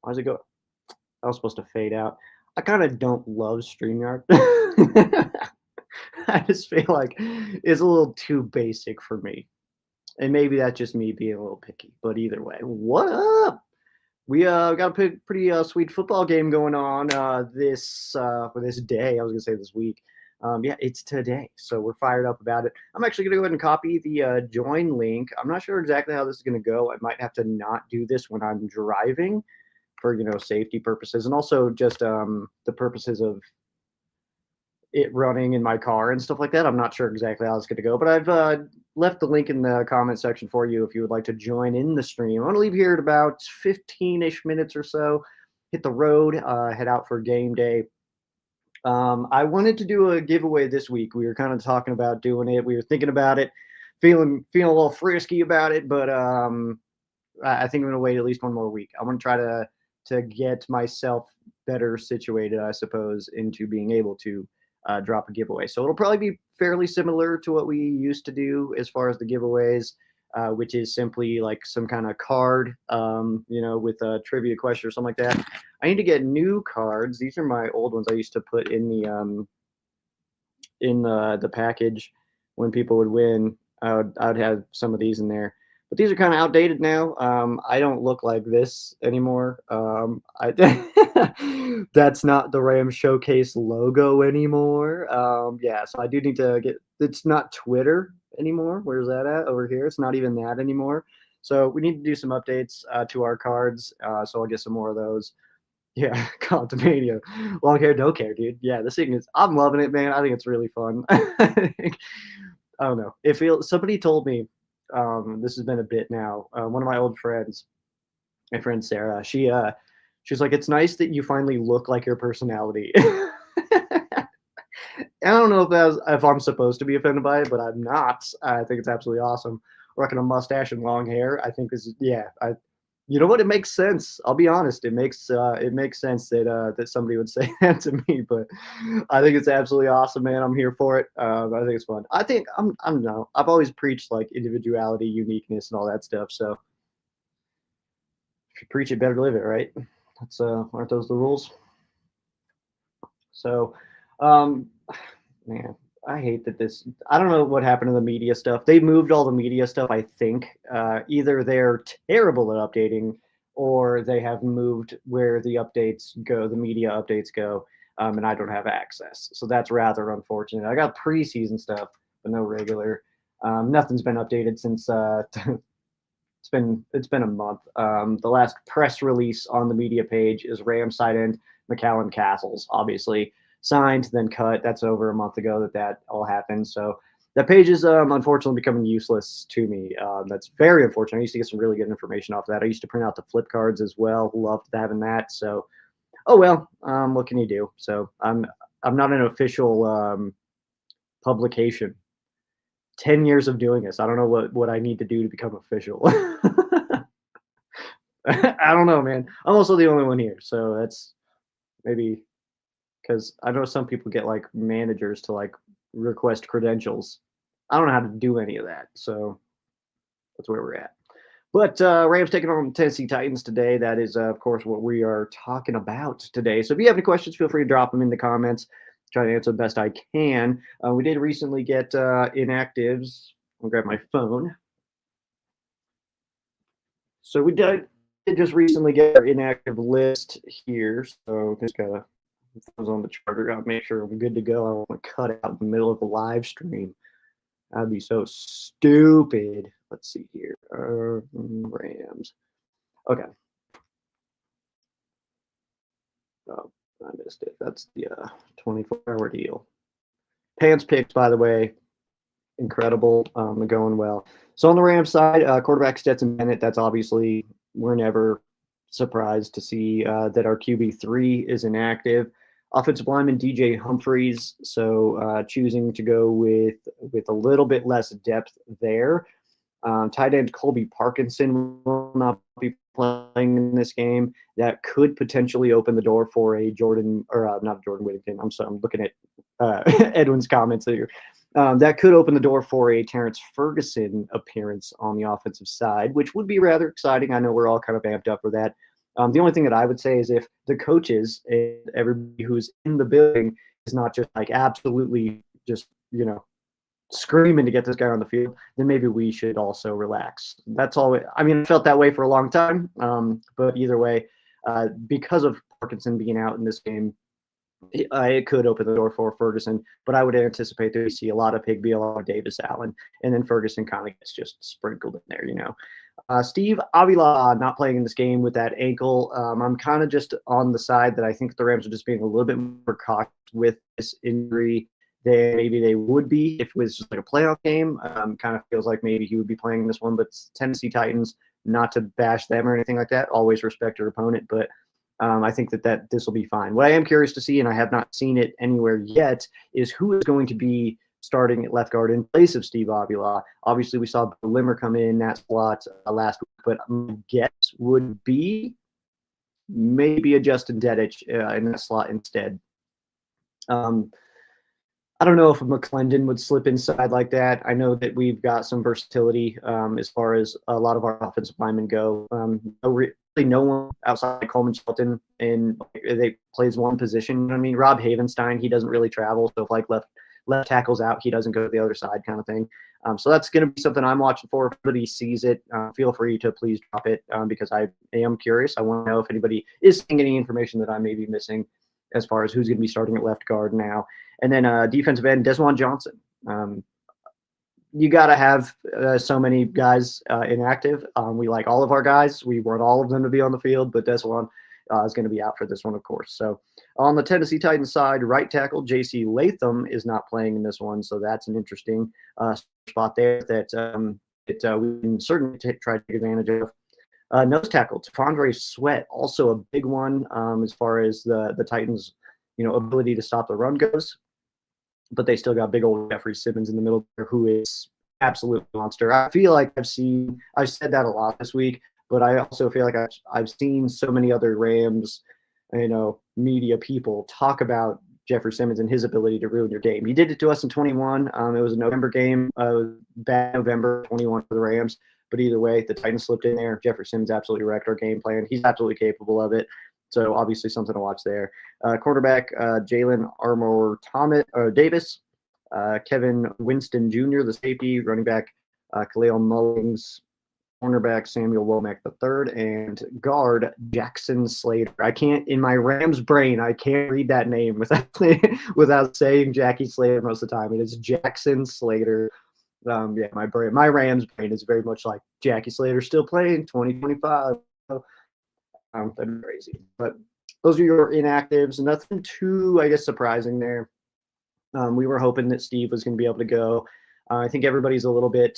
Why does it go? I was supposed to fade out. I kind of don't love StreamYard. I just feel like it's a little too basic for me. And maybe that's just me being a little picky. But either way, what up? We got a pretty sweet football game going on for this day. I was gonna say this week. Yeah, it's today, so we're fired up about it. I'm actually gonna go ahead and copy the join link. I'm not sure exactly how this is gonna go. I might have to not do this when I'm driving for safety purposes, and also just the purposes of it running in my car and stuff like that. I'm not sure exactly how it's going to go, but I've left the link in the comment section for you if you would like to join in the stream. I'm going to leave here at about 15-ish minutes or so, hit the road, head out for game day. I wanted to do a giveaway this week. We were kind of talking about doing it. We were thinking about it, feeling a little frisky about it, but I think I'm going to wait at least one more week. I want to try to get myself better situated, I suppose, into being able to drop a giveaway. So it'll probably be fairly similar to what we used to do as far as the giveaways, which is simply like some kind of card, with a trivia question or something like that. I need to get new cards. These are my old ones I used to put in the package when people would win. I would have some of these in there. But these are kind of outdated now. I don't look like this anymore. That's not the Rams Showcase logo anymore. Yeah, so I do need to get. It's not Twitter anymore. Where's that at? Over here. It's not even that anymore. So we need to do some updates to our cards. So I'll get some more of those. Yeah, Contamania. Long hair, don't care, dude. Yeah, this thing is. I'm loving it, man. I think it's really fun. I don't know. It feels. Somebody told me. This has been a bit now. One of my old friends, my friend Sarah, she's like, it's nice that you finally look like your personality. I don't know if I'm supposed to be offended by it, but I'm not. I think it's absolutely awesome. Rocking a mustache and long hair. I think this is you know what? It makes sense. I'll be honest. It makes sense that somebody would say that to me. But I think it's absolutely awesome, man. I'm here for it. I think it's fun. I think I'm no. I've always preached like individuality, uniqueness, and all that stuff. So if you preach it, better live it, right? That's aren't those the rules? So, man, I hate that this. I don't know what happened to the media stuff. They moved all the media stuff. I think either they're terrible at updating, or they have moved where the updates go, the media updates go, and I don't have access. So that's rather unfortunate. I got preseason stuff, but no regular. Nothing's been updated since. It's been a month. The last press release on the media page is Rams side end McCallum Castles, obviously signed, then cut. That's over a month ago that all happened. So that page is unfortunately becoming useless to me. That's very unfortunate. I used to get some really good information off of that. I used to print out the flip cards as well. Loved having that. So, oh well. What can you do? So I'm not an official publication. 10 years of doing this. I don't know what I need to do to become official. I don't know, man. I'm also the only one here, so that's maybe because I know some people get like managers to like request credentials. I don't know how to do any of that, so that's where we're at. But Rams taking on Tennessee Titans today. That is, of course, what we are talking about today. So if you have any questions, feel free to drop them in the comments. Try to answer the best I can. We did recently get inactives. I'll grab my phone. So we did just recently get our inactive list here. So just gotta put on the charter. Gotta make sure I'm good to go. I don't want to cut out in the middle of a live stream. That'd be so stupid. Let's see here. Rams. Okay. Oh, I missed it. That's the 24-hour deal. Pants picks, by the way, incredible. Going well. So on the Rams side, quarterback Stetson Bennett. That's obviously we're never surprised to see that our QB3 is inactive. Offensive lineman DJ Humphries. So choosing to go with a little bit less depth there. Tight end Colby Parkinson will not be playing in this game. That could potentially open the door for a Jordan, or not Jordan Whittington. I'm sorry, I'm looking at Edwin's comments here. That could open the door for a Terrence Ferguson appearance on the offensive side, which would be rather exciting. I know we're all kind of amped up for that. The only thing that I would say is if the coaches and everybody who's in the building is not just like absolutely just, screaming to get this guy on the field, then maybe we should also relax. That's all. I mean, I felt that way for a long time. But either way, because of Parkinson being out in this game, it could open the door for Ferguson, but I would anticipate that we see a lot of Higbee, a lot of Davis Allen, and then Ferguson kind of gets just sprinkled in there. Steve Avila not playing in this game with that ankle. I'm kind of just on the side that I think the Rams are just being a little bit more cautious with this injury than maybe they would be if it was just like a playoff game. Kind of feels like maybe he would be playing this one, but Tennessee Titans, not to bash them or anything like that, always respect your opponent, but I think that this will be fine. What I am curious to see, and I have not seen it anywhere yet, is who is going to be starting at left guard in place of Steve Avila. Obviously, we saw Limmer come in that slot last week, but my guess would be maybe a Justin Dedich in that slot instead. I don't know if a McClendon would slip inside like that. I know that we've got some versatility as far as a lot of our offensive linemen go. Really no one outside of Coleman Shelton, and they plays one position. I mean, Rob Havenstein, he doesn't really travel, so if like left tackle's out, he doesn't go to the other side, kind of thing. So that's going to be something I'm watching for. If anybody sees it, feel free to please drop it because I am curious. I want to know if anybody is seeing any information that I may be missing as far as who's going to be starting at left guard now. And then defensive end, Desjuan Johnson. You got to have so many guys inactive. We like all of our guys. We want all of them to be on the field, but Desjuan is going to be out for this one, of course. So on the Tennessee Titans side, right tackle J.C. Latham is not playing in this one, so that's an interesting spot there that we can certainly try to take advantage of. Nose tackle, T'Vondre Sweat, also a big one as far as the Titans' ability to stop the run goes. But they still got big old Jeffrey Simmons in the middle there, who is absolute monster. I feel like I've said that a lot this week, but I also feel like I've seen so many other Rams, media people talk about Jeffrey Simmons and his ability to ruin your game. He did it to us in 21. It was a November game, bad November 21 for the Rams. But either way, the Titans slipped in there. Jeffrey Simmons absolutely wrecked our game plan. He's absolutely capable of it. So obviously something to watch there. Quarterback Jalen Armour Davis, Kevin Winston Jr., the safety, running back Khalil Mullings, cornerback Samuel Womack III, and guard Jackson Slater. I can't, in my Rams brain, I can't read that name without saying Jackie Slater most of the time. It is Jackson Slater. My Rams brain is very much like Jackie Slater still playing 2025. That'd be crazy. But those are your inactives. Nothing too, I guess, surprising there. We were hoping that Steve was going to be able to go. I think everybody's a little bit,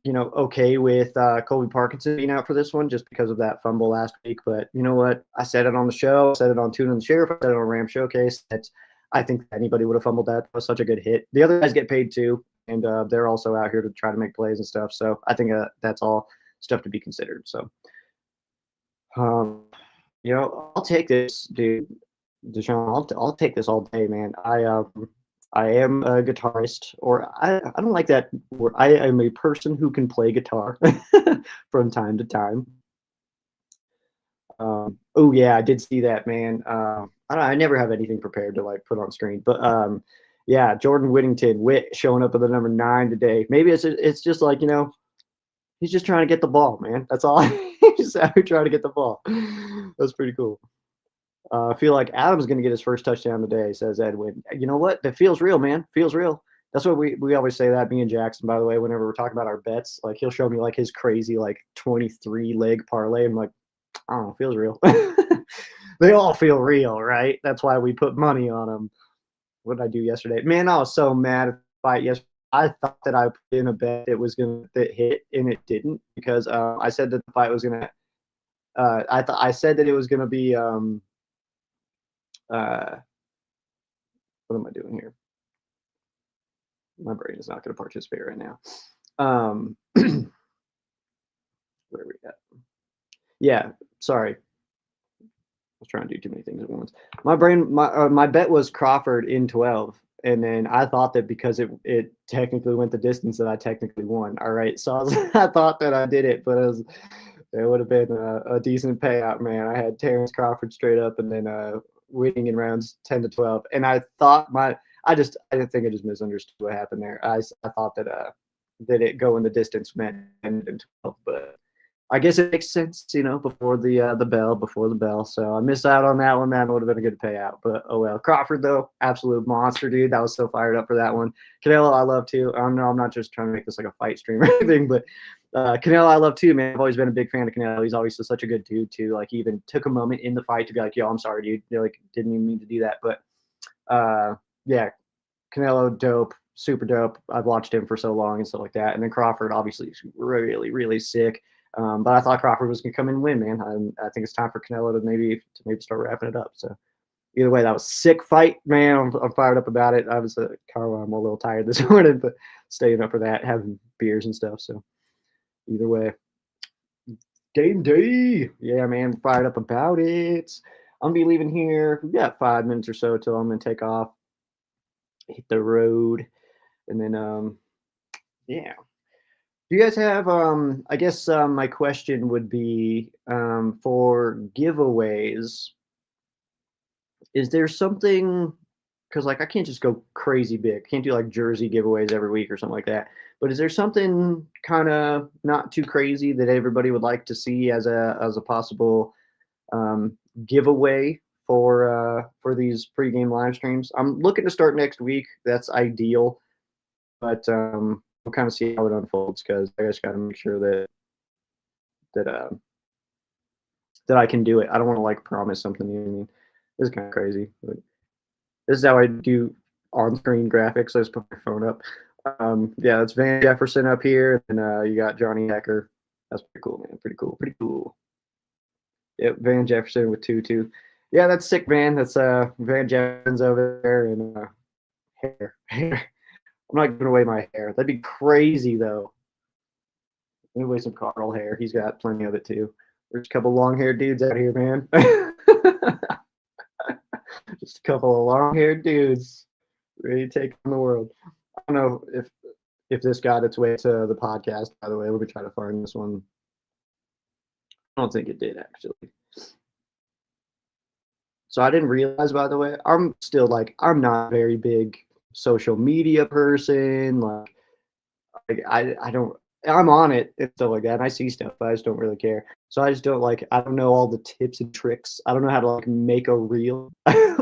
okay with Colby Parkinson being out for this one just because of that fumble last week. But you know what? I said it on the show. I said it on Tune and the Sheriff. I said it on Ram Showcase. That I think anybody would have fumbled that. It was such a good hit. The other guys get paid too, and they're also out here to try to make plays and stuff. So I think that's all stuff to be considered. So. I'll take this, dude. Deshaun, I'll take this all day, man. I am a guitarist, or I don't like that word. I am a person who can play guitar from time to time. Oh yeah, I did see that, man. I never have anything prepared to like put on screen, but yeah, Jordan Whittington showing up at the number 9 today. Maybe it's just like he's just trying to get the ball, man. That's all. He's out here trying to get the ball. That's pretty cool. I feel like Adam's going to get his first touchdown today, says Edwin. You know what? That feels real, man. Feels real. That's what we always say that, me and Jackson, by the way, whenever we're talking about our bets. Like, he'll show me, like, his crazy, like, 23-leg parlay. I'm like, I don't know, feels real. They all feel real, right? That's why we put money on them. What did I do yesterday? Man, I was so mad at the fight yesterday. I thought that I put in a bet it was going to hit, and it didn't because I said that the fight was going to I said that it was going to be what am I doing here? My brain is not going to participate right now. Where are we at? Yeah, sorry. I was trying to do too many things at once. My bet was Crawford in 12, and then I thought that because it technically went the distance that I technically won. All right, so I thought that I did it, but it would have been a decent payout, man. I had Terrence Crawford straight up, and then winning in rounds 10 to 12, and I thought I didn't think I just misunderstood what happened there. I thought that it going the distance meant 10 to 12, but I guess it makes sense, before the bell. So I missed out on that one, man. It would have been a good payout, but oh well. Crawford though, absolute monster, dude. That was so fired up for that one. Canelo, I love too. I don't know. I'm not just trying to make this like a fight stream or anything, but Canelo, I love too, man. I've always been a big fan of Canelo. He's always such a good dude too. Like, he even took a moment in the fight to be like, "Yo, I'm sorry, dude. You're like, didn't even mean to do that." But yeah, Canelo, dope, super dope. I've watched him for so long and stuff like that. And then Crawford, obviously, is really, really sick. But I thought Crawford was gonna come in and win, man. I think it's time for Canelo to maybe start wrapping it up. So either way, that was a sick fight, man. I'm fired up about it. I was I'm a little tired this morning, but staying up for that, having beers and stuff. So either way, game day, yeah, man. Fired up about it. I'm gonna be leaving here. We got 5 minutes or so till I'm gonna take off, hit the road, and then yeah. Do you guys have I guess my question would be for giveaways, is there something, because like I can't just go crazy big. Can't do like jersey giveaways every week or something like that. But is there something kind of not too crazy that everybody would like to see as a possible um, giveaway for these pregame live streams? I'm looking to start next week. That's ideal, but we'll kind of see how it unfolds, because I just got to make sure that that I can do it. I don't want to like promise something. You know what I mean? This is kind of crazy. But this is how I do on-screen graphics. I just put my phone up. Yeah, that's Van Jefferson up here, and you got Johnny Hecker. That's pretty cool, man. Pretty cool. Pretty cool. Yep, Van Jefferson with 2-2. Yeah, that's sick, man. That's Van Jefferson's over there, and hair. I'm not giving away my hair. That'd be crazy, though. Give away some Carl hair. He's got plenty of it too. There's a couple long-haired dudes out here, man. Just a couple of long-haired dudes ready to take on the world. I don't know if this got its way to the podcast, by the way. Let me try to find this one. I don't think it did, actually. So I didn't realize, by the way, I'm still like, I'm not a very big social media person. Like I don't, I'm on it and stuff like that, and I see stuff, but I just don't really care. So I just don't like, I don't know all the tips and tricks. I don't know how to like make a reel.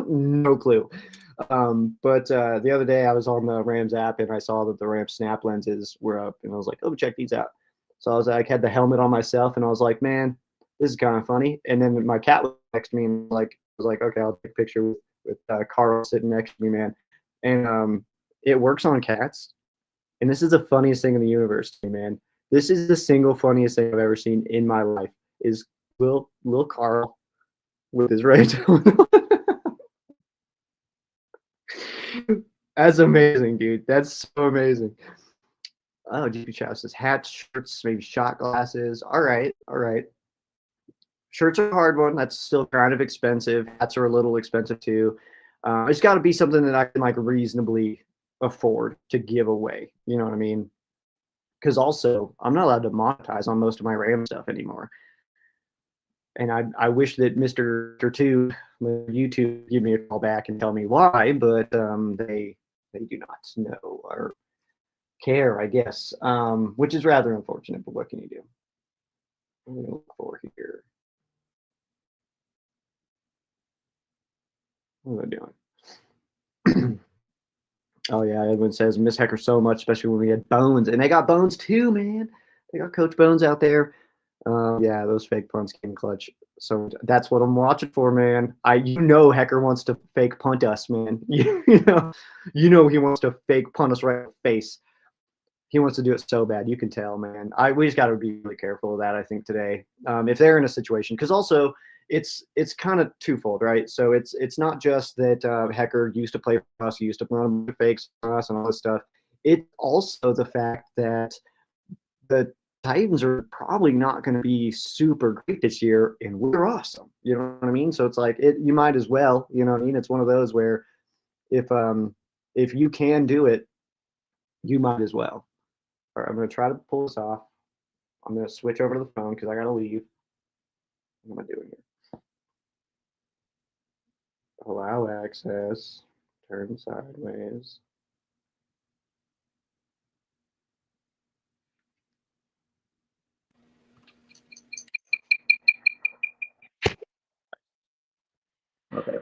No clue. But the other day I was on the Rams app and I saw that the Rams snap lenses were up, and I was like, oh, check these out. So I was like, had the helmet on myself, and I was like, man, this is kind of funny. And then my cat was next to me, and like, I was like, okay, I'll take a picture with Carl sitting next to me, man. And it works on cats. And this is the funniest thing in the universe to me, man. This is the single funniest thing I've ever seen in my life, is little Carl with his ringtone. That's amazing, dude. That's so amazing. Oh, GP Chow says hats, shirts, maybe shot glasses. All right, all right. Shirts are a hard one. That's still kind of expensive. Hats are a little expensive too. It's got to be something that I can like reasonably afford to give away. You know what I mean? Because also, I'm not allowed to monetize on most of my Ram stuff anymore. And I wish that Mr. Two, YouTube, give me a call back and tell me why, but they do not know or care, I guess, which is rather unfortunate. But what can you do? I'm going to look for here. What am I doing? Oh yeah, Edwin says miss Hecker so much, especially when we had Bones, and they got Bones too, man. They got Coach Bones out there. Yeah, those fake punts came clutch. So that's what I'm watching for, man. Hecker wants to fake punt us, man. You know he wants to fake punt us right in the face. He wants to do it so bad. You can tell, man. We just got to be really careful of that, I think, today. If they're in a situation, because also it's kind of twofold, right? So it's not just that Hecker used to play for us, he used to run fakes for us and all this stuff. It's also the fact that the Titans are probably not going to be super great this year, and we're awesome. You know what I mean? So it's like you might as well. You know what I mean? It's one of those where if if you can do it, you might as well. All right, I'm going to try to pull this off. I'm going to switch over to the phone because I got to leave. What am I doing here? Allow access. Turn sideways. Okay.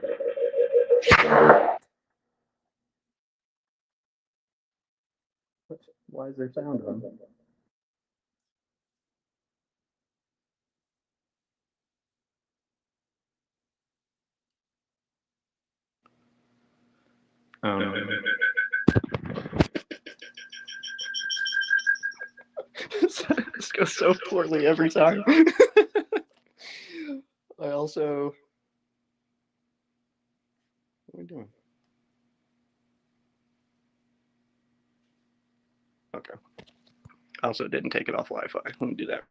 Why is there sound on? This goes so poorly every time. I also. What are we doing? Okay. I also didn't take it off Wi-Fi. Let me do that.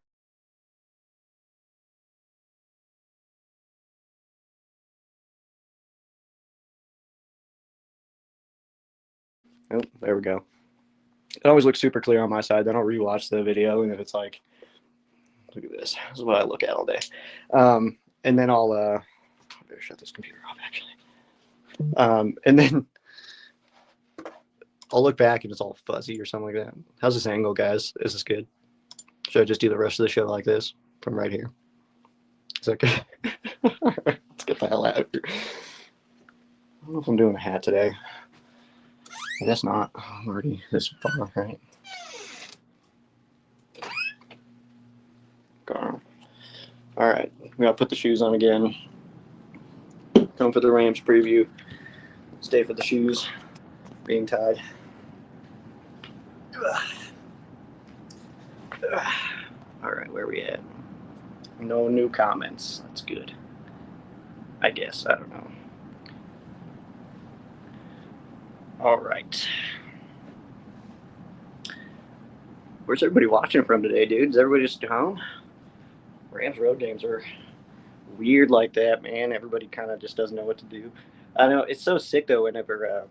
Oh, there we go. It always looks super clear on my side. Then I'll rewatch the video, and if it's like, look at this. This is what I look at all day. And then I'll I better shut this computer off actually. And then I'll look back and it's all fuzzy or something like that. How's this angle, guys? Is this good? Should I just do the rest of the show like this from right here? Is that good? All right, let's get the hell out of here. I don't know if I'm doing a hat today. I guess not. I'm already this far, right? All right, we gotta put the shoes on again. Come for the Rams preview. Stay for the shoes being tied. All right, where are we at? No new comments. That's good. I guess. I don't know. All right. Where's everybody watching from today, dude? Is everybody just home? Rams road games are weird like that, man. Everybody kind of just doesn't know what to do. I know it's so sick though. Whenever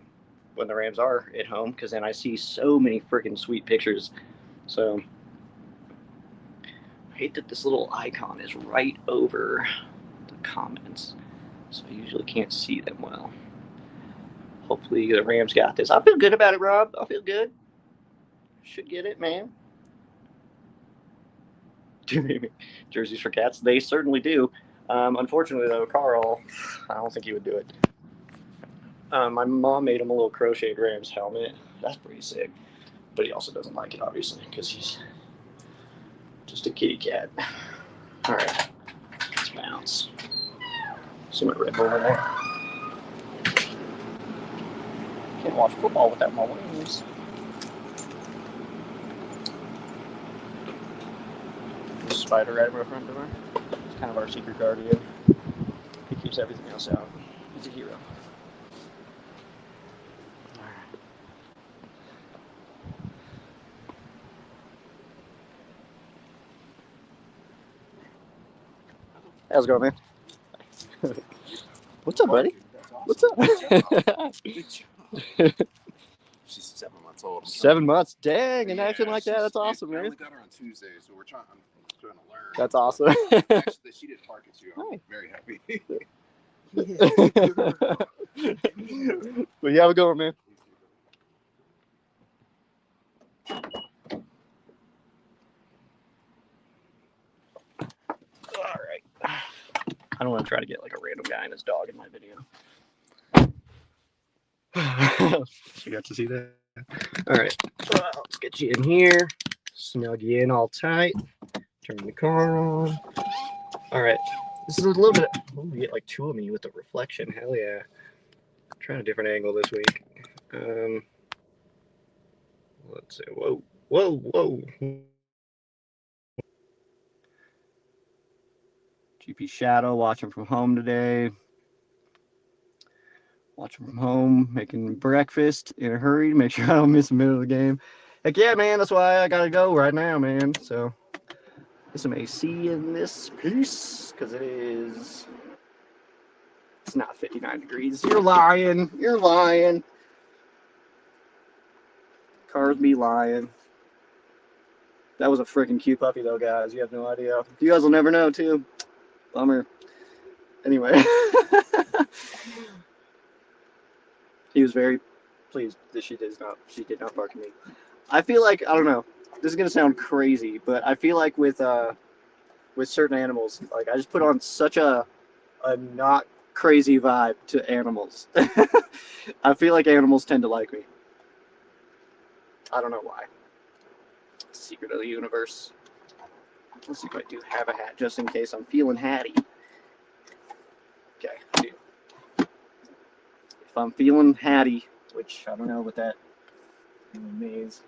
when the Rams are at home, because then I see so many freaking sweet pictures. So I hate that this little icon is right over the comments, so I usually can't see them well. Hopefully the Rams got this. I feel good about it, Rob. I feel good. Should get it, man. Jerseys for cats? They certainly do. Unfortunately, though, Carl, I don't think he would do it. My mom made him a little crocheted Rams helmet. That's pretty sick. But he also doesn't like it, obviously, because he's just a kitty cat. All right, let's bounce. See my Red Bull in there. Can't watch football without my wings. Spider right in my front door. He's kind of our secret guardian. He keeps everything else out. He's a hero. How's it going, man? What's up, buddy? What's up? She's 7 months old. 7 months? Dang, and acting like that. That's awesome, man. I only got her on Tuesday, so I'm trying to learn. That's awesome. Actually, she did park at you. I'm very happy. Well, you have a good one, man. All right. I don't want to try to get like a random guy and his dog in my video. You got to see that? All right. Let's get you in here. Snug you in all tight. Turn the car on. All right. This is a little bit. Oh, you get like two of me with the reflection. Hell yeah. Trying a different angle this week. Let's see. Whoa. GP Shadow watching from home today. Watching from home, making breakfast in a hurry to make sure I don't miss a minute of the game. Heck yeah, man. That's why I gotta go right now, man. So get some AC in this piece because it's not 59 degrees. You're lying. Cars be lying. That was a freaking cute puppy, though, guys. You have no idea. You guys will never know, too. Bummer. Anyway. He was very pleased that she did not bark at me. I feel like, I don't know, this is going to sound crazy, but I feel like with certain animals, like I just put on such a not crazy vibe to animals. I feel like animals tend to like me. I don't know why. Secret of the universe. Let's see if I do have a hat, just in case I'm feeling hatty. Okay, dude. If I'm feeling hatty, which I don't know what that means.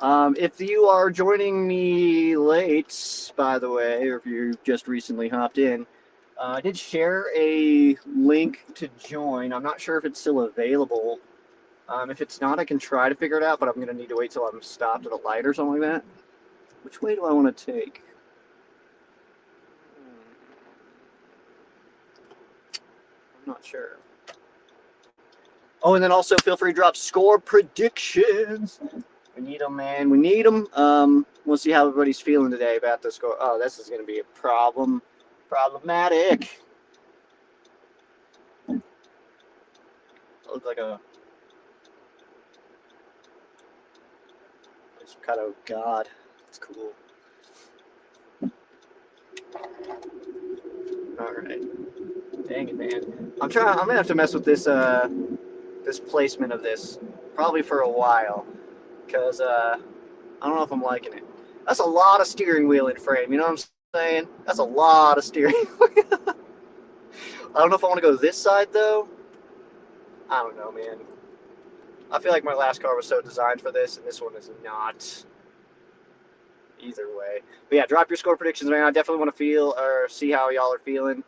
If you are joining me late, by the way, or if you just recently hopped in, I did share a link to join. I'm not sure if it's still available. If it's not, I can try to figure it out, but I'm going to need to wait till I'm stopped at a light or something like that. Which way do I want to take? I'm not sure. Oh, and then also feel free to drop score predictions. We need them, man. We need them. We'll see how everybody's feeling today about the score. Oh, this is going to be a problem. Problematic. I look like a... It's kind of God. It's cool. All right. Dang it, man. I'm gonna have to mess with this this placement of this probably for a while, because I don't know if I'm liking it. That's a lot of steering wheel in frame. You know what I'm saying? That's a lot of steering wheel. I don't know if I want to go this side though. I don't know, man. I feel like my last car was so designed for this, and this one is not. Either way, but yeah, drop your score predictions, man. I definitely want to feel or see how y'all are feeling.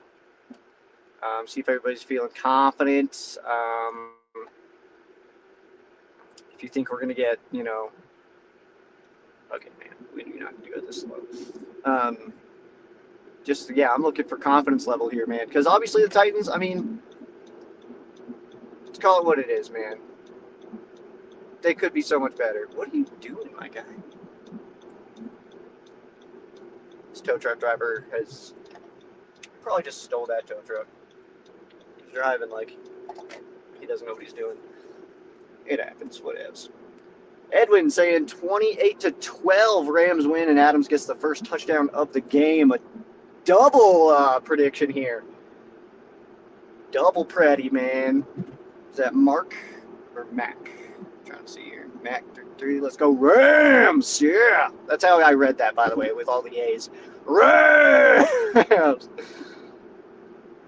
See if everybody's feeling confident. If you think we're gonna get, okay, man, we're not gonna go this slow. Just yeah, I'm looking for confidence level here, man, because obviously the Titans. I mean, let's call it what it is, man. They could be so much better. What are you doing, my guy? This tow truck driver has probably just stole that tow truck. He's driving like he doesn't know what he's doing. It happens. Whatevs. Edwin saying 28-12 Rams win, and Adams gets the first touchdown of the game. A double prediction here. Double Preddy, man. Is that Mark or Mac? I'm trying to see here. Mac 3. Let's go Rams. Yeah. That's how I read that, by the way, with all the A's. Rams.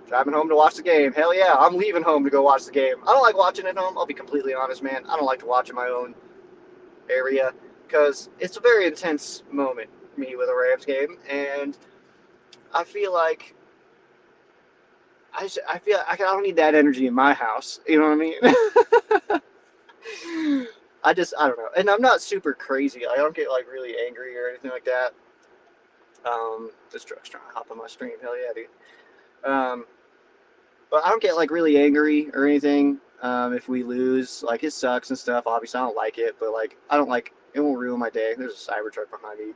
Driving home to watch the game. Hell yeah, I'm leaving home to go watch the game. I don't like watching at home. I'll be completely honest, man. I don't like to watch in my own area because it's a very intense moment for me with a Rams game, and I feel like I feel like I don't need that energy in my house. You know what I mean? I don't know, and I'm not super crazy. I don't get like really angry or anything like that. This truck's trying to hop on my stream. Hell yeah, dude. But I don't get like really angry or anything if we lose. Like it sucks and stuff. Obviously, I don't like it, but like I don't like it. Won't ruin my day. There's a Cybertruck behind me.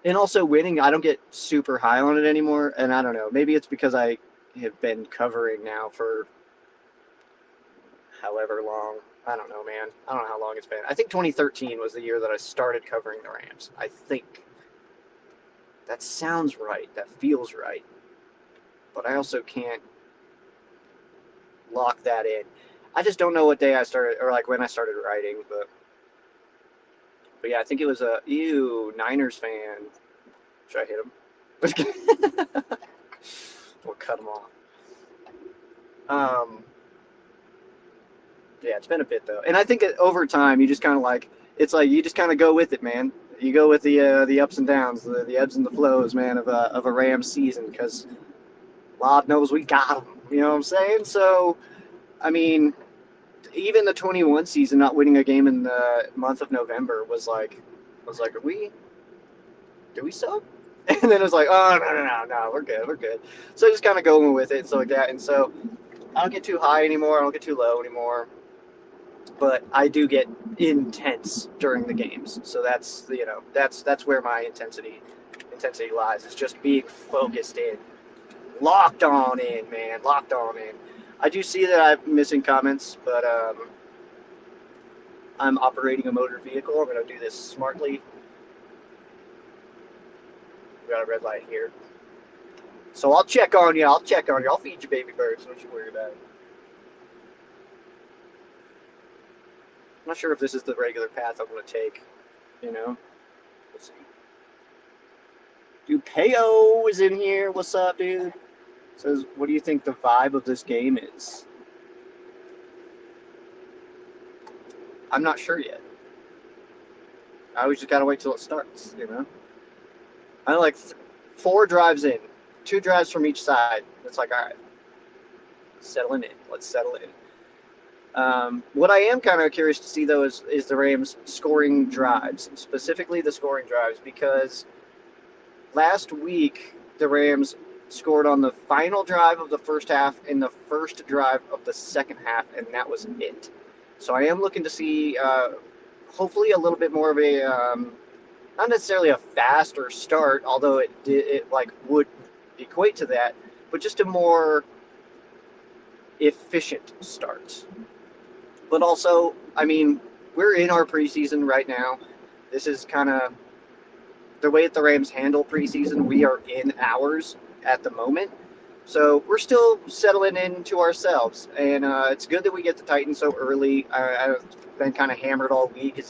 And also winning, I don't get super high on it anymore. And I don't know. Maybe it's because I have been covering now for however long. I don't know, man. I don't know how long it's been. I think 2013 was the year that I started covering the Rams. I think. That sounds right. That feels right. But I also can't lock that in. I just don't know what day I started, or like when I started writing, but yeah, I think it was a Niners fan. Should I hit him? We'll cut him off. Yeah, it's been a bit though, and I think over time you just kind of like it's like you just kind of go with it, man. You go with the ups and downs, the ebbs and the flows, man, of a Rams season, because Lord knows we got them. You know what I'm saying? So, I mean, even the 21 season, not winning a game in the month of November was like, do we suck? And then it was like, oh, no, we're good. So just kind of going with it, so like that. And so I don't get too high anymore. I don't get too low anymore. But I do get intense during the games. So that's where my intensity lies. It's just being focused in, locked on in, man, locked on in. I do see that I'm missing comments, but I'm operating a motor vehicle. I'm going to do this smartly. We got a red light here. So I'll check on you. I'll feed you baby birds. Don't you worry about it. I'm not sure if this is the regular path I'm going to take. Let's see. Dude, Peo is in here. What's up, dude? Says, what do you think the vibe of this game is? I'm not sure yet. I always just gotta wait till it starts, I like 4 drives in, 2 drives from each side. It's like, all right, settling in. Let's settle in. What I am kind of curious to see, though, is the Rams scoring drives, specifically the scoring drives, because last week the Rams scored on the final drive of the first half and the first drive of the second half, and that was it. So I am looking to see, hopefully, a little bit more of a, not necessarily a faster start, although it would equate to that, but just a more efficient start. But also, I mean, we're in our preseason right now. This is kind of the way that the Rams handle preseason. We are in ours at the moment. So we're still settling into ourselves. And it's good that we get the Titans so early. I've been kind of hammered all week.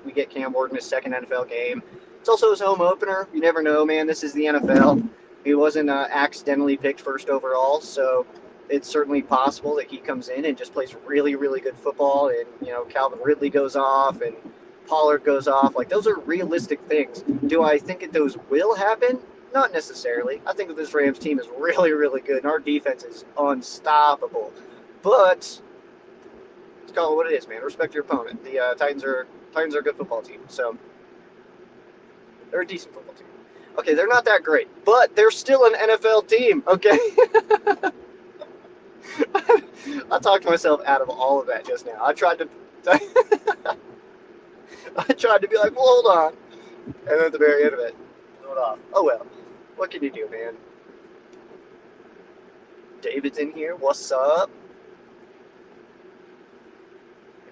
We get Cam Ward in his second NFL game. It's also his home opener. You never know, man. This is the NFL. He wasn't accidentally picked first overall. So it's certainly possible that he comes in and just plays really, really good football. And, Calvin Ridley goes off and Pollard goes off. Like, those are realistic things. Do I think that those will happen? Not necessarily. I think that this Rams team is really, really good, and our defense is unstoppable. But let's call it what it is, man. Respect your opponent. The Titans are a good football team, so they're a decent football team. Okay, they're not that great, but they're still an NFL team. Okay. I talked myself out of all of that just now. I tried to be like, well, hold on, and then at the very end of it, blew it off. Oh well. What can you do, man? David's in here. What's up?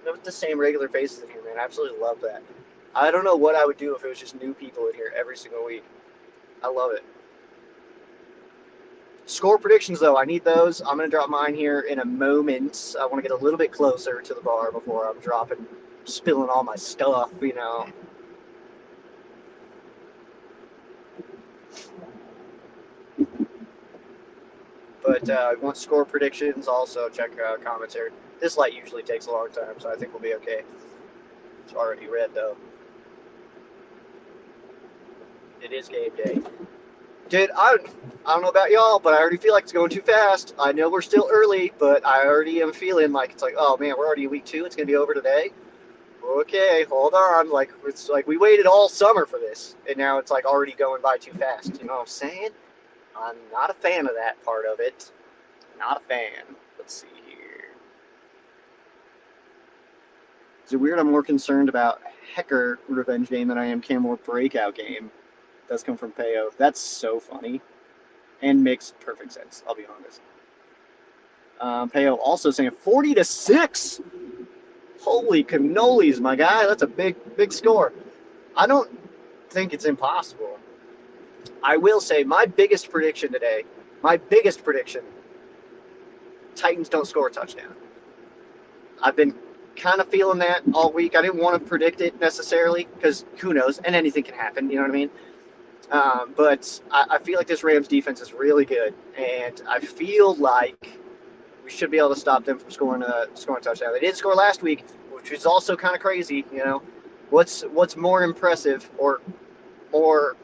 With the same regular faces in here, man. I absolutely love that. I don't know what I would do if it was just new people in here every single week. I love it. Score predictions, though. I need those. I'm going to drop mine here in a moment. I want to get a little bit closer to the bar before I'm spilling all my stuff, But I want score predictions. Also, check commentary. This light usually takes a long time, so I think we'll be okay. It's already red, though. It is game day. Dude, I don't know about y'all, but I already feel like it's going too fast. I know we're still early, but I already am feeling like it's like, oh, man, we're already in week 2. It's going to be over today. Okay, hold on. Like, it's like we waited all summer for this, and now it's like already going by too fast. You know what I'm saying? I'm not a fan of that part of it. Not a fan. Let's see here. Is it weird I'm more concerned about Hecker Revenge Game than I am Cam Breakout Game? Does come from Peo. That's so funny. And makes perfect sense, I'll be honest. Peo also saying 40-6. Holy cannolis, my guy. That's a big score. I don't think it's impossible. I will say my biggest prediction today, Titans don't score a touchdown. I've been kind of feeling that all week. I didn't want to predict it necessarily because who knows, and anything can happen, you know what I mean? But I feel like this Rams defense is really good, and I feel like we should be able to stop them from scoring a touchdown. They did score last week, which is also kind of crazy. What's more impressive or more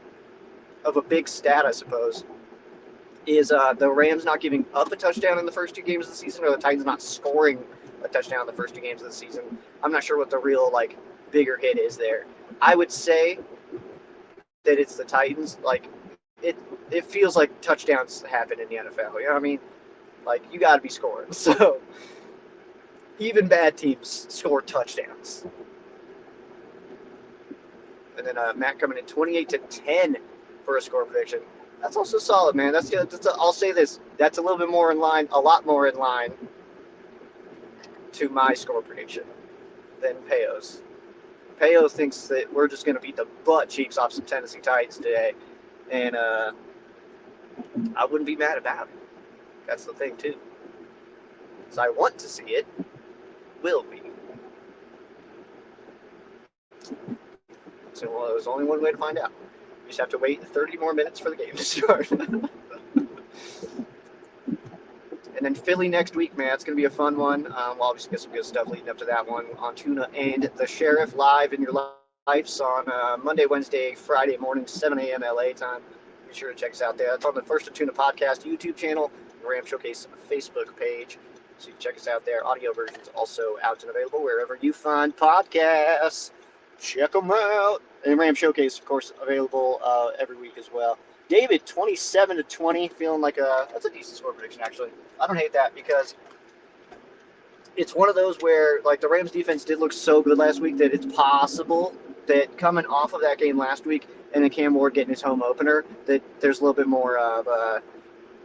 of a big stat, I suppose, is the Rams not giving up a touchdown in the first 2 games of the season, or the Titans not scoring a touchdown in the first 2 games of the season. I'm not sure what the real bigger hit is there. I would say that it's the Titans. It feels like touchdowns happen in the NFL. You know what I mean? Like, you got to be scoring. So even bad teams score touchdowns. And then Matt coming in 28-10 for a score prediction. That's also solid, man. I'll say this. That's a little bit more in line, a lot more in line to my score prediction than Peo's. Peo thinks that we're just going to beat the butt cheeks off some Tennessee Titans today. And I wouldn't be mad about it. That's the thing, too. So I want to see it. Will be. So well, there's only one way to find out. You just have to wait 30 more minutes for the game to start. And then Philly next week, man. It's going to be a fun one. We'll obviously get some good stuff leading up to that one on Tuna and the Sheriff live in your lives on Monday, Wednesday, Friday morning, 7 a.m. LA time. Be sure to check us out there. That's on the First of Tuna podcast YouTube channel, the Ram Showcase Facebook page. So you can check us out there. Audio versions also out and available wherever you find podcasts. Check them out. And Ram Showcase, of course, available every week as well. David, 27-20, feeling like that's a decent score prediction, actually. I don't hate that because it's one of those where, like, the Rams defense did look so good last week that it's possible that coming off of that game last week and then Cam Ward getting his home opener, that there's a little bit more of a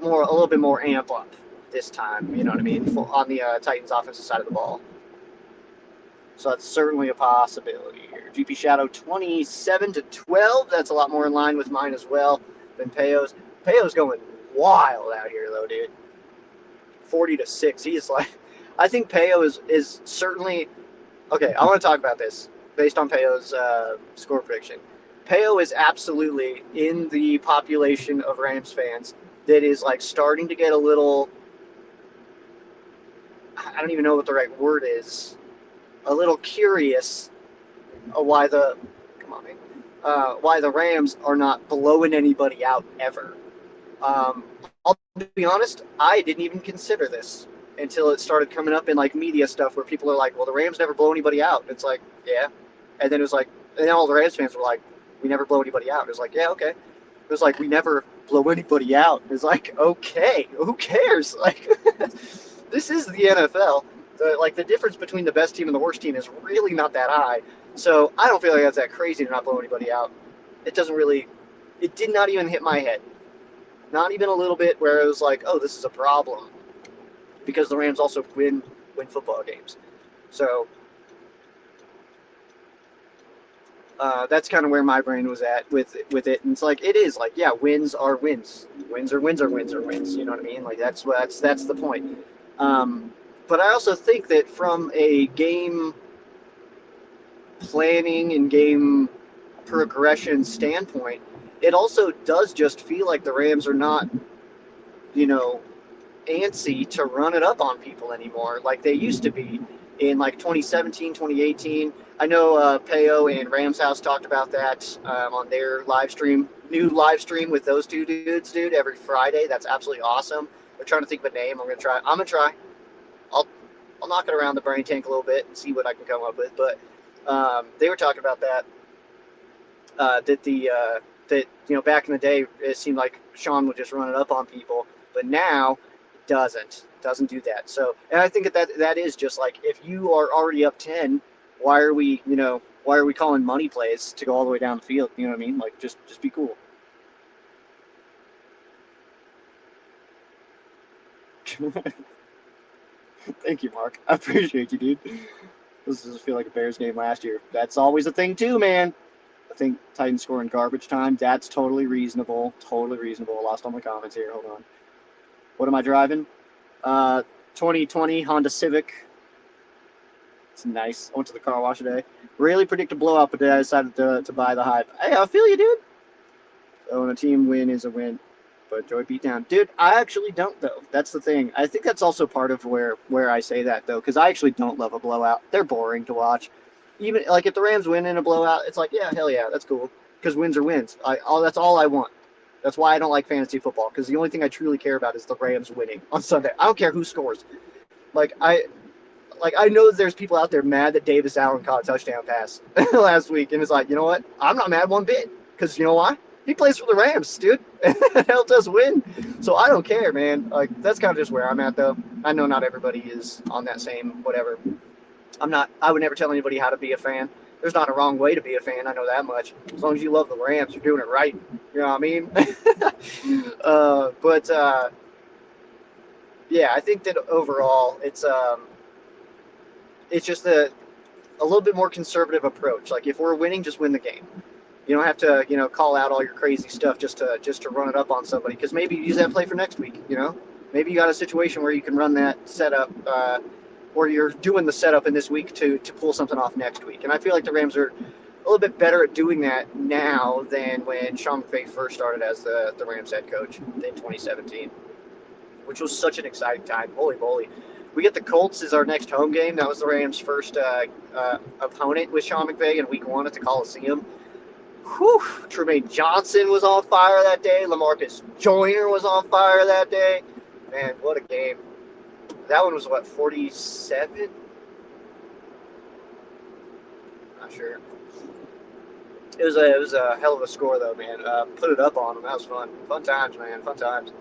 little bit more amp up this time. You know what I mean? On the Titans' offensive side of the ball. So that's certainly a possibility here. GP Shadow 27-12. That's a lot more in line with mine as well than Peo's. Peo's going wild out here, though, dude. 40-6. He's like, I think Peo is certainly okay. I want to talk about this based on Peo's score prediction. Peo is absolutely in the population of Rams fans that is like starting to get a little. I don't even know what the right word is. A little curious why the Rams are not blowing anybody out ever. I'll be honest, I didn't even consider this until it started coming up in like media stuff where people are like, well, the Rams never blow anybody out. It's like, yeah. And then it was like, and then all the Rams fans were like, we never blow anybody out. It was like, yeah, okay. It was like, we never blow anybody out. It's like, okay, who cares? Like, this is the NFL. The difference between the best team and the worst team is really not that high. So I don't feel like that's that crazy to not blow anybody out. It did not even hit my head. Not even a little bit where it was like, oh, this is a problem. Because the Rams also win football games. So that's kind of where my brain was at with it. And it's like, it is like, yeah, wins are wins. Wins are wins are wins are wins. You know what I mean? Like, that's the point. But I also think that from a game planning and game progression standpoint, it also does just feel like the Rams are not, antsy to run it up on people anymore like they used to be in like 2017, 2018. I know Peo and Rams House talked about that on their new live stream with those two dudes, dude, every Friday. That's absolutely awesome. They're trying to think of a name. I'm gonna try. I'll knock it around the brain tank a little bit and see what I can come up with. But they were talking about that. That back in the day it seemed like Sean would just run it up on people, but now it doesn't do that. So, and I think that is just like, if you are already up 10, why are we calling money plays to go all the way down the field? You know what I mean? Like, just be cool. Thank you, Mark. I appreciate you, dude. This does feel like a Bears game last year. That's always a thing too, man. I think Titans score in garbage time. That's totally reasonable. Totally reasonable. I lost all my comments here. Hold on. What am I driving? 2020 Honda Civic. It's nice. I went to the car wash today. Really predict a blowout, but then I decided to buy the hype. Hey, I feel you, dude. So when a team win is a win, but Joy beat down. Dude, I actually don't, though. That's the thing. I think that's also part of where I say that, though, because I actually don't love a blowout. They're boring to watch. Even, like, if the Rams win in a blowout, it's like, yeah, hell yeah, that's cool. Because wins are wins. That's all I want. That's why I don't like fantasy football, because the only thing I truly care about is the Rams winning on Sunday. I don't care who scores. I know that there's people out there mad that Davis Allen caught a touchdown pass last week, and it's like, you know what? I'm not mad one bit, because you know why? He plays for the Rams, dude. It helped us win. So I don't care, man. Like, that's kind of just where I'm at, though. I know not everybody is on that same whatever. I would never tell anybody how to be a fan. There's not a wrong way to be a fan. I know that much. As long as you love the Rams, you're doing it right. You know what I mean? But yeah, I think that overall it's just a little bit more conservative approach. Like, if we're winning, just win the game. You don't have to, call out all your crazy stuff just to run it up on somebody, because maybe you use that play for next week. Maybe you got a situation where you can run that setup, or you're doing the setup in this week to pull something off next week. And I feel like the Rams are a little bit better at doing that now than when Sean McVay first started as the Rams head coach in 2017, which was such an exciting time. Holy moly. We get the Colts as our next home game. That was the Rams' first opponent with Sean McVay in week 1 at the Coliseum. Whew, Tremaine Johnson was on fire that day. LaMarcus Joyner was on fire that day. Man, what a game. That one was, 47? Not sure. It was a hell of a score, though, man. Put it up on them. That was fun. Fun times, man. Fun times.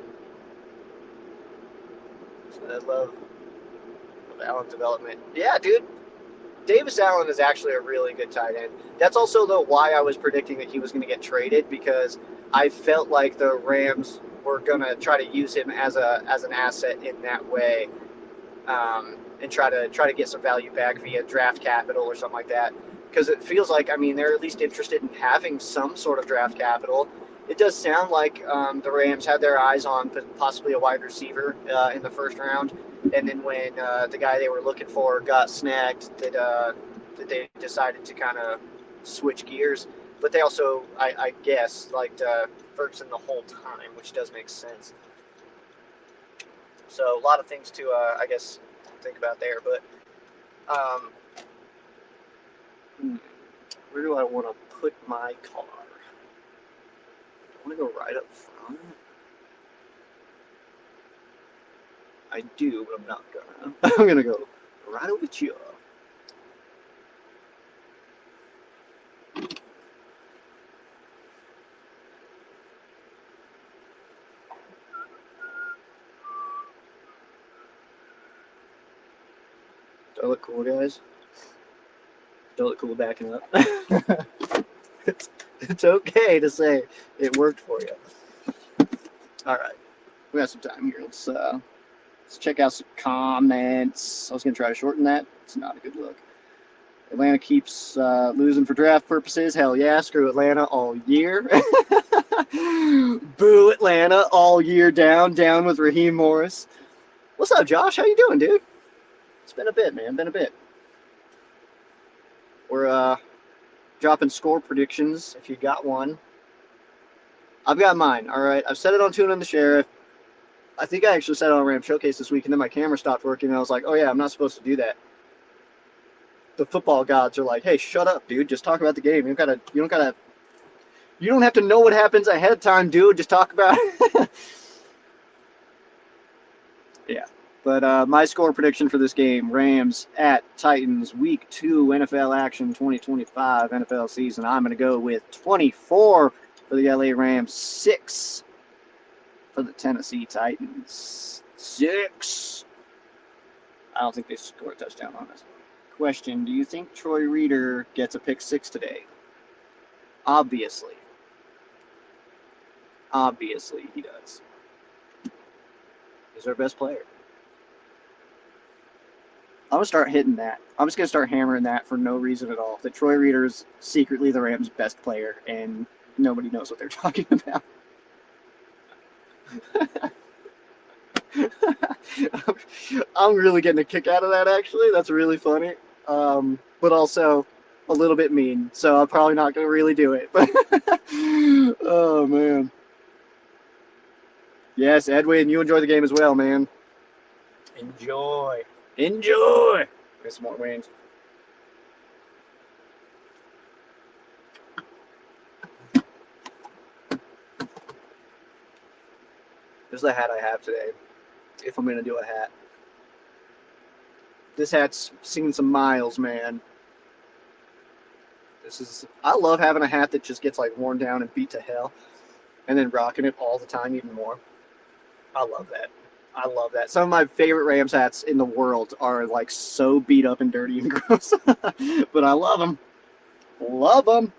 I love Allen's development. Yeah, dude. Davis Allen is actually a really good tight end. That's also, though, why I was predicting that he was going to get traded, because I felt like the Rams were going to try to use him as an asset in that way, and try to get some value back via draft capital or something like that. Because it feels like, they're at least interested in having some sort of draft capital. It does sound like the Rams had their eyes on possibly a wide receiver in the first round. And then when the guy they were looking for got snagged, that they decided to kind of switch gears. But they also, I guess, liked Ferguson the whole time, which does make sense. So a lot of things to, I guess, think about there. But where do I want to put my car? I want to go right up front. I do, but I'm not gonna. I'm gonna go right over here. Do I look cool, guys? Do I look cool backing up? It's okay to say it worked for you. All right, we got some time here. Let's check out some comments. I was gonna try to shorten that. It's not a good look. Atlanta keeps losing for draft purposes. Hell yeah, screw Atlanta all year. Boo Atlanta all year down with Raheem Morris. What's up, Josh? How you doing, dude? It's been a bit, man. Been a bit. We're dropping score predictions if you got one. I've got mine, all right? I've said it on Tune on the Sheriff. I think I actually said it on Ram Showcase this week, and then my camera stopped working, and I was like, oh yeah, I'm not supposed to do that. The football gods are like, hey, shut up, dude. Just talk about the game. You don't have to know what happens ahead of time, dude. Just talk about it. Yeah. But my score prediction for this game, Rams at Titans, Week 2 NFL action 2025 NFL season. I'm going to go with 24 for the LA Rams, 6 for the Tennessee Titans. 6. I don't think they score a touchdown on this. Question, do you think Troy Reeder gets a pick 6 today? Obviously. Obviously he does. He's our best player. I'm going to start hitting that. I'm just going to start hammering that for no reason at all. That Troy Reeder is secretly the Rams' best player, and nobody knows what they're talking about. I'm really getting a kick out of that, actually. That's really funny. But also a little bit mean, so I'm probably not going to really do it. But oh, man. Yes, Edwin, you enjoy the game as well, man. Enjoy. Enjoy. Get some more wings. This is the hat I have today, if I'm going to do a hat. This hat's seen some miles, man. I love having a hat that just gets like worn down and beat to hell. and then rocking it all the time even more. I love that. I love that. Some of my favorite Rams hats in the world are like so beat up and dirty and gross, but I love them. Love them.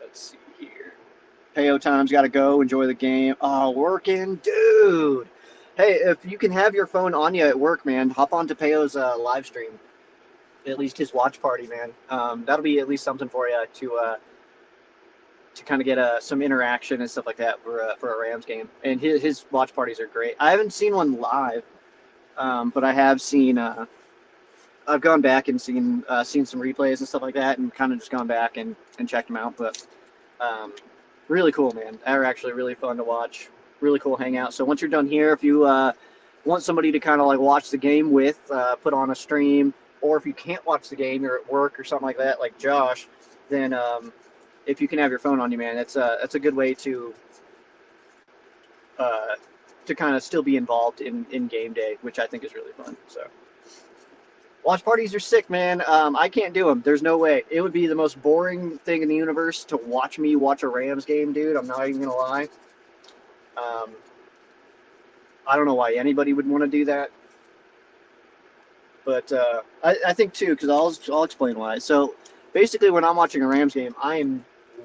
Let's see here. Payo time's got to go. Enjoy the game. Oh, working, dude. Hey, if you can have your phone on you at work, man, hop on to Payo's live stream. At least his watch party, man. That'll be at least something for you to kind of get some interaction and stuff like that for a Rams game. And his watch parties are great. I haven't seen one live, but I have seen. I've gone back and seen some replays and stuff like that, and kind of just gone back and checked them out. But really cool, man. They're actually really fun to watch. Really cool hangout. So once you're done here, if you want somebody to kind of like watch the game with, put on a stream, or if you can't watch the game, you're at work or something like that, like Josh, then if you can have your phone on you, man, that's a good way to kind of still be involved in game day, which I think is really fun. So watch parties are sick, man. I can't do them. There's no way. It would be the most boring thing in the universe to watch me watch a Rams game, dude. I'm not even gonna lie. I don't know why anybody would want to do that. But I think, too, because I'll explain why. So, basically, when I'm watching a Rams game, I am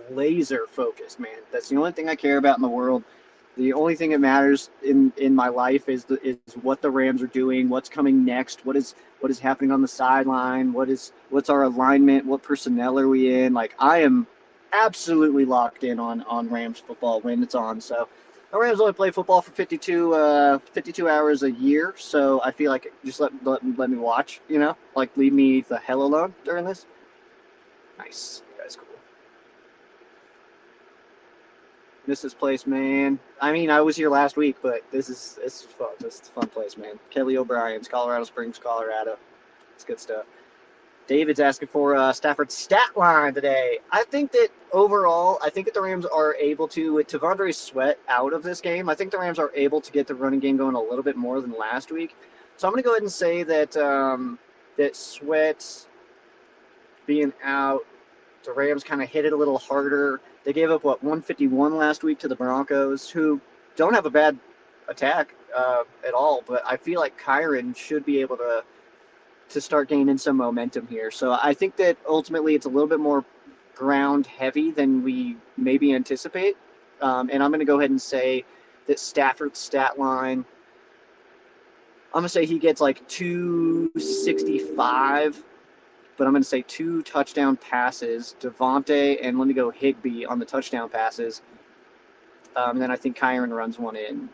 laser focused, man. That's the only thing I care about in the world. The only thing that matters in my life is what the Rams are doing, what's coming next, what is happening on the sideline, what's our alignment, what personnel are we in. Like, I am absolutely locked in on Rams football when it's on. So the Rams only play football for 52 hours a year, so I feel like just let me watch, like leave me the hell alone during this. Nice, you guys, cool. Miss this place, man. I mean, I was here last week, but this is fun. This is a fun place, man. Kelly O'Brien's, Colorado Springs, Colorado. It's good stuff. David's asking for Stafford's stat line today. I think that overall, the Rams are able to, with Tavondre Sweat out of this game, I think the Rams are able to get the running game going a little bit more than last week. So I'm going to go ahead and say that that Sweat being out, the Rams kind of hit it a little harder. They gave up, 151 last week to the Broncos, who don't have a bad attack at all. But I feel like Kyren should be able to start gaining some momentum here. So I think that ultimately it's a little bit more ground heavy than we maybe anticipate. And I'm going to go ahead and say that Stafford's stat line, I'm going to say he gets like 265, but I'm going to say 2 touchdown passes. Devontae and let me go Higbee on the touchdown passes. And then I think Kyren runs one in.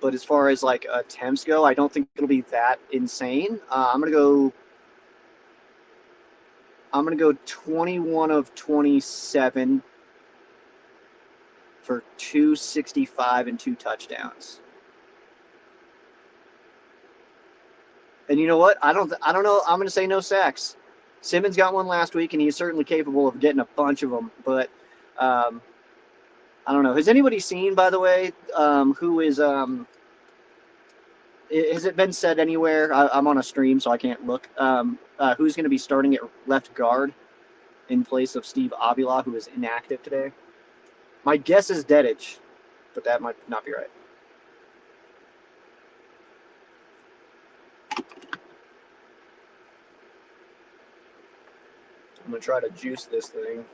But as far as like attempts go, I don't think it'll be that insane. I'm gonna go 21 of 27 for 265 and 2 touchdowns. And you know what? I don't know. I'm gonna say no sacks. Simmons got one last week, and he's certainly capable of getting a bunch of them. But I don't know. Has anybody seen, by the way, who is has it been said anywhere? I'm on a stream, so I can't look. Who's going to be starting at left guard in place of Steve Avila, who is inactive today? My guess is Dedich, but that might not be right. I'm going to try to juice this thing.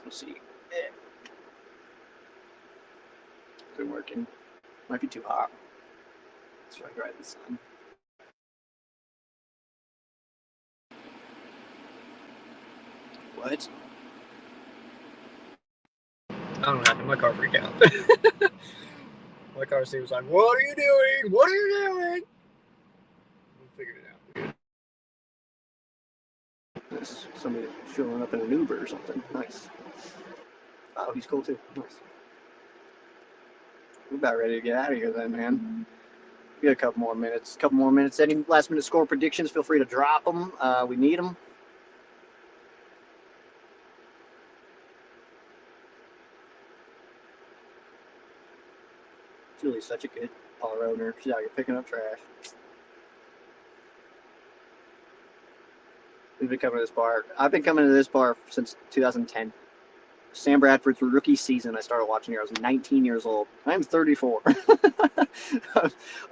Let's see. Is it working? Might be too hot. Let's try to dry the sun. What? I don't know what happened. My car freaked out. My car seat was like, "What are you doing? What are you doing?" We figured it out. Somebody showing up in an Uber or something. Nice. Oh, he's cool too. Nice. We're about ready to get out of here then, man. We got a couple more minutes. Any last minute score predictions, feel free to drop them. We need them. Julie's such a good car owner. She's out here picking up trash. Who's been coming to this bar? I've been coming to this bar since 2010. Sam Bradford's rookie season, I started watching here. I was 19 years old. I'm 34.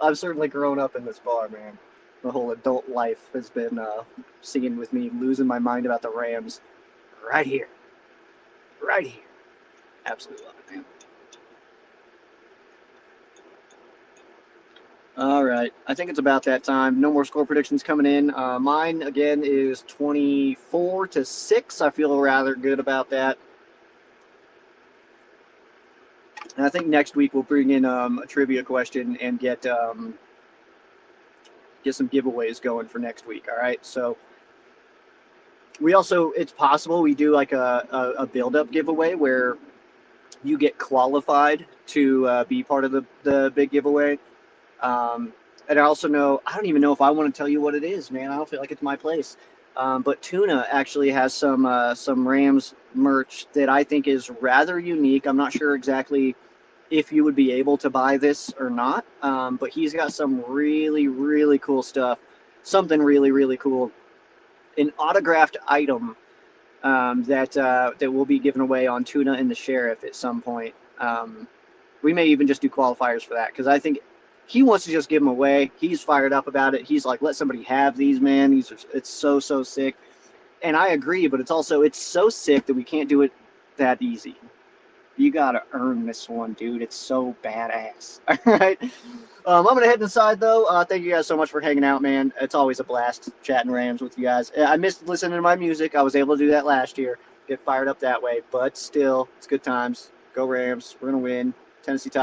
I've certainly grown up in this bar, man. My whole adult life has been singing with me, losing my mind about the Rams. Right here. Right here. Absolutely love it, man. All right. I think it's about that time. No more score predictions coming in. Mine, again, is 24-6. I feel rather good about that. And I think next week we'll bring in a trivia question and get some giveaways going for next week. All right. So we also, it's possible we do like a build-up giveaway where you get qualified to be part of the big giveaway. And I also know, I don't even know if I want to tell you what it is, man. I don't feel like it's my place. But Tuna actually has some Rams merch that I think is rather unique. I'm not sure exactly if you would be able to buy this or not, but he's got some really, really cool stuff. Something really, really cool. An autographed item that will be given away on Tuna and the Sheriff at some point. We may even just do qualifiers for that because I think he wants to just give them away. He's fired up about it. He's like, let somebody have these, man. It's so sick. And I agree, but it's so sick that we can't do it that easy. You got to earn this one, dude. It's so badass. All right. I'm going to head inside, though. Thank you guys so much for hanging out, man. It's always a blast chatting Rams with you guys. I missed listening to my music. I was able to do that last year. Get fired up that way. But still, it's good times. Go Rams. We're going to win. Tennessee Titans.